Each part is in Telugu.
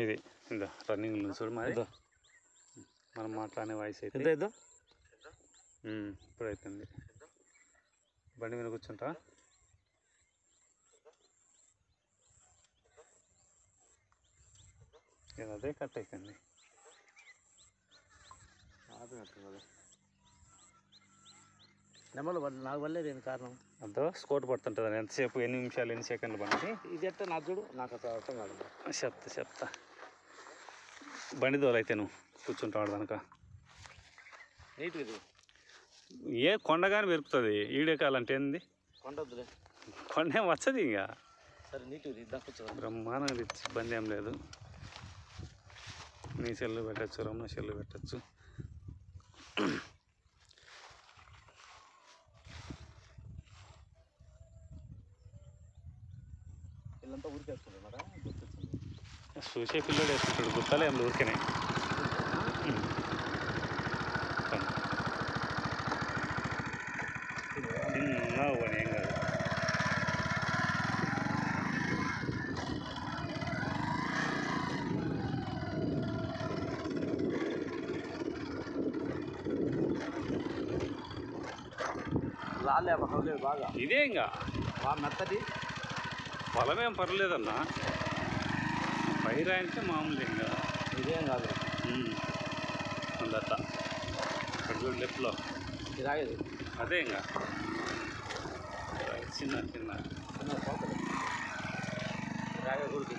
ఇది ఇంకా రన్నింగ్ చూడు మరి మనం మాట్లాడే వాయిస్ అయితే ఇప్పుడు అవుతుంది. బండి మీద కూర్చుంటా అదే కట్ అవుతుంది. నెమ్మలు నాకు వల్లే దేని కారణం అంతా స్కోట్ పడుతుంటుంది. ఎంతసేపు ఎన్ని నిమిషాలు ఎన్ని సెకండ్లు బండి ఇది ఎట్ట నాకు చూడు, నాకు అసలు అర్థం కాదు. చెప్తా బండి దోలైతే నువ్వు కూర్చుంటాడు కనుక నీట్గా ఏ కొండగానే పెరుగుతుంది. ఈడేకాలంటే ఏంది కొండొద్దులే, కొండ ఏం వచ్చది ఇంకా. సరే నీట్గా ఇద్దాం కూర్చో. బ్రహ్మాండంగా ఇబ్బంది ఏం లేదు. నీ సెల్లు పెట్టచ్చు, రమ్మ సెల్లు పెట్టచ్చు. వీళ్ళంతా ఊరికి వేసుకుంటున్నారా? చూసే పిల్లడు వేసుకుంటాడు, గుర్తలే ఏం ఊరికనే. చిన్న పని ఏం కాదు. రాలే పర్లేదు బాగా, ఇదే ఇంకా బాగా మెత్తది. పొలమేం పర్లేదన్నా, పైరా అంటే మామూలు ఇంకా ఇదేం కాదు. అందట ఇక్కడ చూడు లెఫ్ట్లో ఇది రాగేది అదే ఇంకా చిన్న చిన్న రాగే గుడికి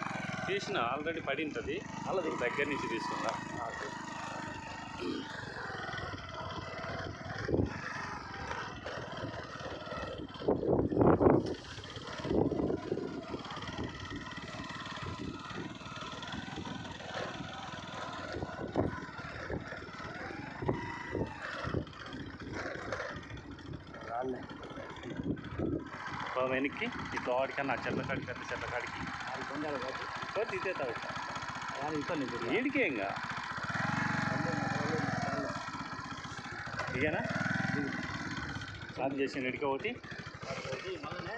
తీసిన ఆల్రెడీ పడి ఉంటుంది. అలాది దగ్గర నుంచి తీసుకుందా. వెనక్కి ఇట్లా వాడికన్నా చెట్ల కాడికి పెద్ద చెట్ల కాడికి అది పొందాలి కాదు పోతే ఇదే తాగు కానీ ఇబ్బంది వీడికే ఇంకా ఇదేనా సాధన చేసిన ఇడికి ఒకటి మళ్ళీ